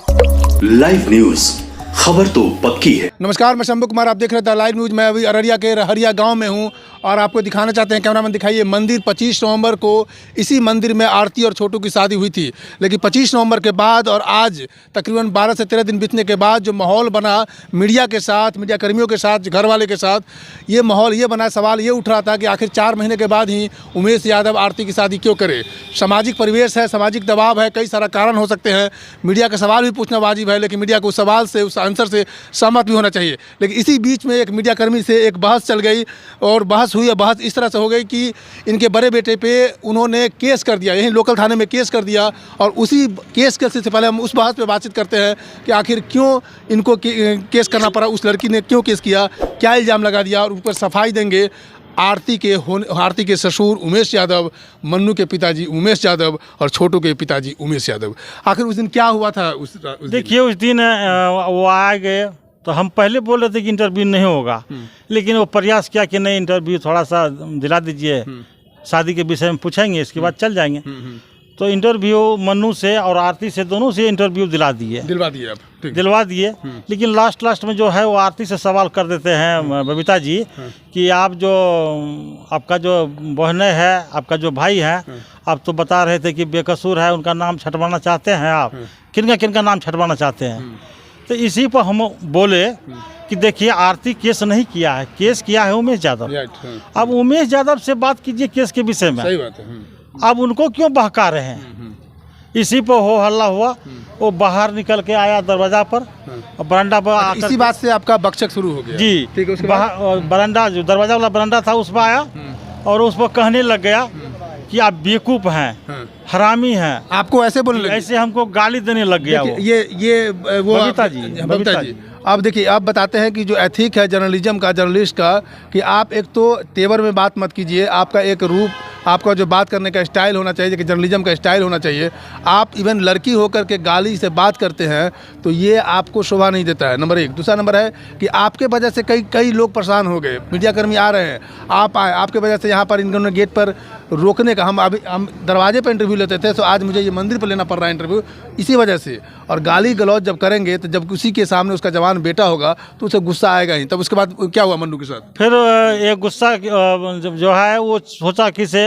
Live news, खबर तो पक्की है। नमस्कार, मैं शंभू कुमार, आप देख रहे थे लाइव न्यूज। मैं अभी अररिया के रहरिया गांव में हूं और आपको दिखाना चाहते हैं, कैमरामैन दिखाइए, मंदिर 25 नवंबर को इसी मंदिर में आरती और छोटू की शादी हुई थी। लेकिन 25 नवंबर के बाद और आज तकरीबन 12 से 13 दिन बीतने के बाद जो माहौल बना मीडिया के साथ, मीडिया कर्मियों के साथ, घर वाले के साथ, ये माहौल ये बना, सवाल ये उठ रहा था कि आखिर 4 महीने के बाद ही उमेश यादव आरती की शादी क्यों करे। सामाजिक परिवेश है, सामाजिक दबाव है, कई सारा कारण हो सकते हैं। मीडिया का सवाल भी पूछना वाजिब है, लेकिन मीडिया को उस सवाल से, उस आंसर से सहमत भी होना चाहिए। लेकिन इसी बीच में एक मीडिया कर्मी से एक बहस चल गई और बहस हुई। बहस इस तरह से हो गई कि इनके बड़े बेटे पे उन्होंने केस कर दिया, यहीं लोकल थाने में केस कर दिया। और उसी केस से पहले हम उस बहस पे बातचीत करते हैं कि आखिर क्यों इनको केस करना पड़ा, उस लड़की ने क्यों केस किया, क्या इल्ज़ाम लगा दिया, और ऊपर सफाई देंगे आरती के ससुर उमेश यादव, मन्नू के पिताजी उमेश यादव और छोटू के पिताजी उमेश यादव। आखिर उस दिन क्या हुआ था? देखिए, उस दिन वो आ गए तो हम पहले बोल रहे थे कि इंटरव्यू नहीं होगा, लेकिन वो प्रयास किया कि नहीं, इंटरव्यू थोड़ा सा दिला दीजिए, शादी के विषय में पूछेंगे, इसके बाद चल जाएंगे। तो इंटरव्यू मन्नू से और आरती से, दोनों से इंटरव्यू दिलवा दिए। लेकिन लास्ट में जो है वो आरती से सवाल कर देते हैं बबीता जी कि आप जो आपका जो बहने है, आपका जो भाई है, आप तो बता रहे थे कि बेकसूर है, उनका नाम छटवाना चाहते हैं आप, किनका नाम छटवाना चाहते हैं। तो इसी पर हम बोले कि देखिए, आरती केस नहीं किया है, केस किया है उमेश यादव। अब उमेश यादव से बात कीजिए केस के विषय में। सही बात है। अब उनको क्यों बहका रहे हैं? इसी पर हो हल्ला हुआ। वो बाहर निकल के आया दरवाजा पर और बरंडा पर इसी बात से आपका बकचक शुरू हो गया। जी, ठीक है। उसके बरंडा, जो दरवाजा वाला बरंडा था, उस पर आया और उस पर कहने लग गया कि आप बेवकूफ हैं, हरामी हैं। आपको ऐसे बोलने लगे? ऐसे हमको गाली देने लग गया। ये वो बबीता जी। अब देखिए, आप बताते हैं कि जो एथिक है जर्नलिज्म का, जर्नलिस्ट का, कि आप एक तो तेवर में बात मत कीजिए, आपका एक रूप, आपका जो बात करने का स्टाइल होना चाहिए, कि जर्नलिज्म का स्टाइल होना चाहिए। आप इवन लड़की होकर के गाली से बात करते हैं तो ये आपको शोभा नहीं देता है, नंबर 1। दूसरा नंबर है कि आपके वजह से कई लोग परेशान हो गए। मीडिया कर्मी आ रहे हैं, आप आए, आपके वजह से यहाँ पर इन्होंने गेट पर रोकने का, हम दरवाजे पर इंटरव्यू लेते थे, तो आज मुझे ये मंदिर पर लेना पड़ रहा है इंटरव्यू, इसी वजह से। और गाली गलौज जब करेंगे तो जब उसी के सामने उसका जवान बेटा होगा तो उसे गुस्सा आएगा ही। तब उसके बाद क्या हुआ मन्नू के साथ? फिर एक गुस्सा जो है वो सोचा कि से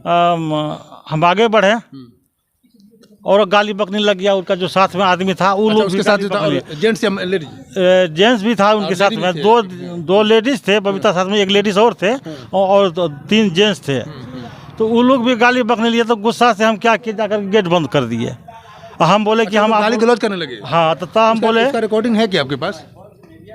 हम आगे बढ़े और गाली बकने लग गया। उनका जो साथ में आदमी था, वो लोग उसके साथ जेंट्स या लेडीज? जेंट्स भी था उनके साथ में, दो लेडीज थे, बबीता साथ में एक लेडीज और थे और 3 जेंट्स थे। तो वो लोग भी गाली बकने लिए। तो गुस्सा से हम क्या किए, जाकर गेट बंद कर दिए। हम बोले कि हम गाली गलौज करने लगे। हाँ, तो हम बोले, इसका रिकॉर्डिंग है क्या आपके पास?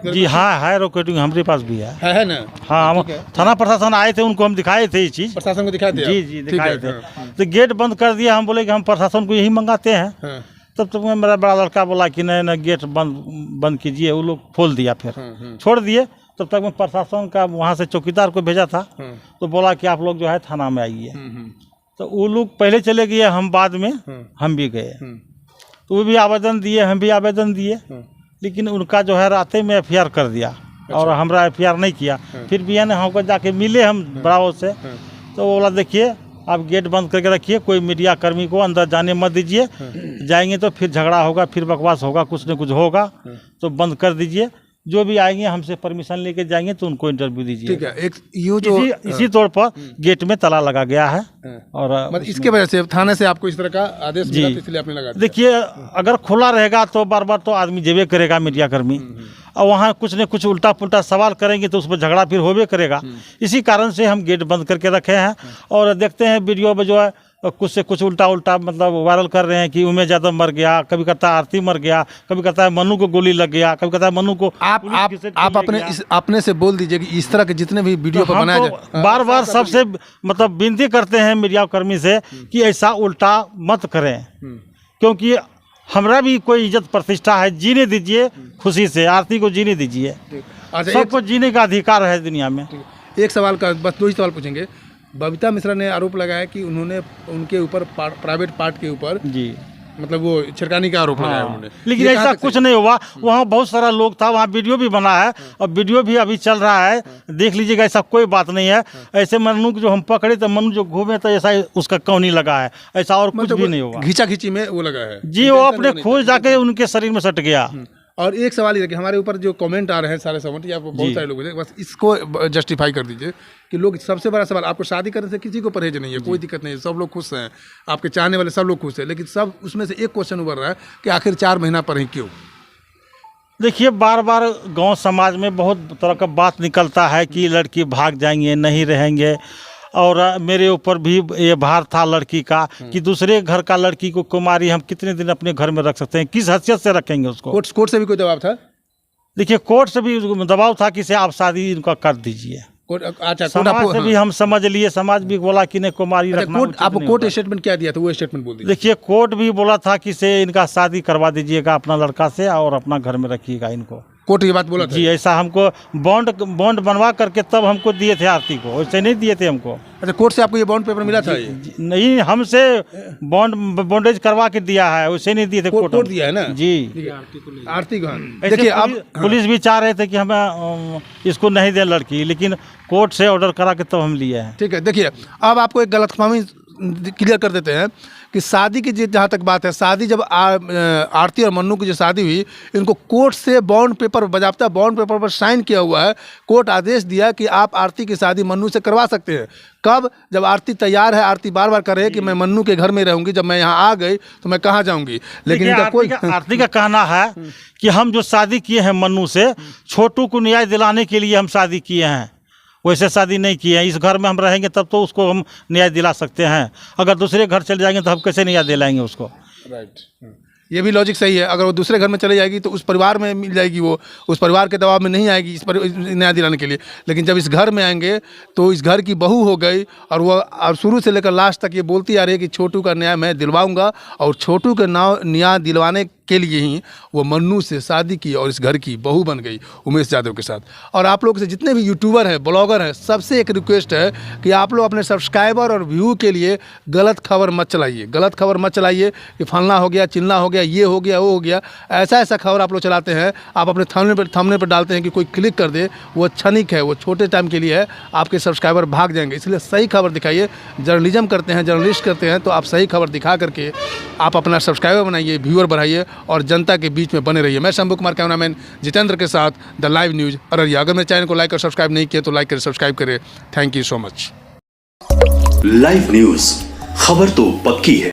जी हाँ, है रिकॉर्डिंग, हमारे पास भी है ना? हाँ, हम थाना प्रशासन आए थे, उनको हम दिखाए थे ये चीज़, प्रशासन को दिखाए थे? जी दिखाए थे। तो गेट बंद कर दिया। हम बोले कि हम प्रशासन को यही मंगाते हैं। तब तक मेरा बड़ा लड़का बोला कि नहीं, गेट बंद कीजिए। वो लोग खोल दिया, फिर छोड़ दिए। तब तक मैं प्रशासन का वहाँ से चौकीदार को भेजा था, तो बोला कि आप लोग जो है थाना में आइए। तो वो लोग पहले चले गए, हम बाद में हम भी गए। तो वो भी आवेदन दिए, हम भी आवेदन दिए, लेकिन उनका जो है राते में FIR कर दिया। और हमारा FIR नहीं किया। फिर भी ने हमको जाके मिले हम बराबर से, तो वो बोला देखिए, आप गेट बंद करके रखिए, कोई मीडिया कर्मी को अंदर जाने मत दीजिए, जाएंगे तो फिर झगड़ा होगा, फिर बकवास होगा, कुछ न कुछ होगा, तो बंद कर दीजिए। जो भी आएंगे हमसे परमिशन लेके जाएंगे तो उनको इंटरव्यू दीजिए। ठीक है। एक ये जो इसी तौर पर गेट में ताला लगा गया है। और मतलब इसके वजह से थाने से आपको इस तरह का आदेश मिला, इसलिए आपने लगा दिया। देखिए, अगर खुला रहेगा तो बार बार तो आदमी जेबे करेगा, मीडिया कर्मी, और वहाँ कुछ न कुछ उल्टा पुल्टा सवाल करेंगे तो उस पर झगड़ा फिर होबे करेगा। इसी कारण से हम गेट बंद करके रखे हैं। और देखते हैं वीडियो में जो है कुछ से कुछ उल्टा मतलब वायरल कर रहे हैं कि उमेश यादव मर गया, कभी कहता है आरती मर गया, कभी कहता है मन्नू को गोली लग गया, कभी कहता है मन्नू को। आप अपने से बोल दीजिए कि इस तरह के जितने भी वीडियो पर बनाया जाए, बार बार सबसे मतलब विनती करते हैं मीडिया कर्मी से कि ऐसा उल्टा मत करें, क्योंकि हमारा भी कोई इज्जत प्रतिष्ठा है, जीने दीजिए खुशी से, आरती को जीने दीजिए। सबको जीने का अधिकार है दुनिया में। एक सवाल का बस 2 ही सवाल पूछेंगे। बबीता मिश्रा ने आरोप लगाया कि उन्होंने उनके ऊपर प्राइवेट पार्ट के ऊपर जी मतलब वो छिड़कानी का आरोप लगाया उन्होंने। लेकिन ये कहाँ ऐसा तक कुछ सही? नहीं हुआ। वहाँ बहुत सारा लोग था, वहाँ वीडियो भी बना है और वीडियो भी अभी चल रहा है, देख लीजिएगा। ऐसा कोई बात नहीं है। ऐसे मन्नू को जो हम पकड़े तो मन्नू जो घूमे तो ऐसा उसका कौनी लगा है, ऐसा और कुछ भी नहीं हुआ। घींचा खींची में वो लगा है जी, वो अपने खोज जाके उनके शरीर में सट गया। और एक सवाल ये है कि हमारे ऊपर जो कमेंट आ रहे हैं सारे समझ या बहुत सारे लोग हैं, बस इसको जस्टिफाई कर दीजिए कि लोग, सबसे बड़ा सवाल, आपको शादी करने से किसी को परहेज नहीं है, कोई दिक्कत नहीं है, सब लोग खुश हैं, आपके चाहने वाले सब लोग खुश हैं, लेकिन सब उसमें से एक क्वेश्चन उभर रहा है कि आखिर 4 महीना पर ही क्यों? देखिए, बार बार गांव समाज में बहुत तरह का बात निकलता है कि लड़की भाग जाएंगे, नहीं रहेंगे। और मेरे ऊपर भी ये भार था लड़की का कि दूसरे घर का लड़की को कुमारी हम कितने दिन अपने घर में रख सकते हैं, किस हैसियत से रखेंगे उसको। कोर्ट से भी कोई दबाव था? देखिए, कोर्ट से भी दबाव था कि से आप शादी इनका कर दीजिए। अच्छा, समाज से भी हम समझ लिए, समाज भी बोला कि नहीं कुमारी रखना कोर्ट उचित आपको नहीं कोर्ट होगा। स्टेटमेंट क्या दिया था, वो स्टेटमेंट बोल दीजिए। देखिए, कोर्ट भी बोला था कि से इनका शादी करवा दीजिएगा अपना लड़का से और अपना घर में रखिएगा इनको। कोर्ट ये बात बोला था? जी, ऐसा हमको बॉन्ड बनवा करके तब हमको दिए थे आरती को, वैसे नहीं दिए थे हमको। अच्छा, कोर्ट से आपको ये बॉन्ड पेपर मिला था? नहीं, हमसे बॉन्डेज करवा के दिया है, वैसे नहीं दिए थे। कोर्ट दिया है ना? जी, आरती को। ऐसे देखिए, अब पुलिस भी चाह रहे थे कि हमें इसको नहीं दे लड़की, लेकिन कोर्ट से ऑर्डर करा के तब हम लिए हैं। ठीक है, देखिए अब आपको एक गलतफहमी क्लियर कर देते हैं कि शादी की जहाँ तक बात है, शादी जब आरती और मन्नू की जो शादी हुई, इनको कोर्ट से बॉन्ड पेपर, बजाबता बॉन्ड पेपर पर साइन किया हुआ है। कोर्ट आदेश दिया कि आप आरती की शादी मन्नू से करवा सकते हैं। कब? जब आरती तैयार है, आरती बार बार करे कि मैं मन्नू के घर में रहूंगी, जब मैं यहाँ आ गई तो मैं कहाँ जाऊंगी। लेकिन इनका कोई आरती का कहना है कि हम जो शादी किए हैं मन्नू से, छोटू को न्याय दिलाने के लिए हम शादी किए हैं, वैसे शादी नहीं की है। इस घर में हम रहेंगे तब तो उसको हम न्याय दिला सकते हैं, अगर दूसरे घर चले जाएंगे तो हम कैसे न्याय दिलाएंगे उसको। राइट, ये भी लॉजिक सही है। अगर वो दूसरे घर में चले जाएगी तो उस परिवार में मिल जाएगी, वो उस परिवार के दबाव में नहीं आएगी इस पर न्याय दिलाने के लिए। लेकिन जब इस घर में आएंगे तो इस घर की बहू हो गई, और वो अब शुरू से लेकर लास्ट तक ये बोलती आ रही है कि छोटू का न्याय मैं दिलवाऊंगा, और छोटू का न्याय दिलवाने के लिए ही वो मन्नू से शादी की और इस घर की बहू बन गई उमेश यादव के साथ। और आप लोग से जितने भी यूट्यूबर हैं, ब्लॉगर हैं, सबसे एक रिक्वेस्ट है कि आप लोग अपने सब्सक्राइबर और व्यू के लिए गलत खबर मत चलाइए। गलत खबर मत चलाइए कि फलना हो गया, चिल्ला हो गया, ये हो गया, वो हो गया। ऐसा खबर आप लोग चलाते हैं, आप अपने थंबनेल पर डालते हैं कि कोई क्लिक कर दे, वो क्षणिक है, वो छोटे टाइम के लिए है, आपके सब्सक्राइबर भाग जाएंगे। इसलिए सही खबर दिखाइए। जर्नलिज्म करते हैं, जर्नलिस्ट करते हैं, तो आप सही खबर दिखा करके आप अपना सब्सक्राइबर बनाइए, व्यूअर बढ़ाइए और जनता के बीच में बने रहिए। मैं शंभू कुमार, कैमरामैन जितेंद्र के साथ, द लाइव न्यूज़ अररिया। अगर मेरे चैनल को लाइक और सब्सक्राइब नहीं किया तो लाइक करें, सब्सक्राइब करें। Thank you so much. Live news, खबर तो पक्की है।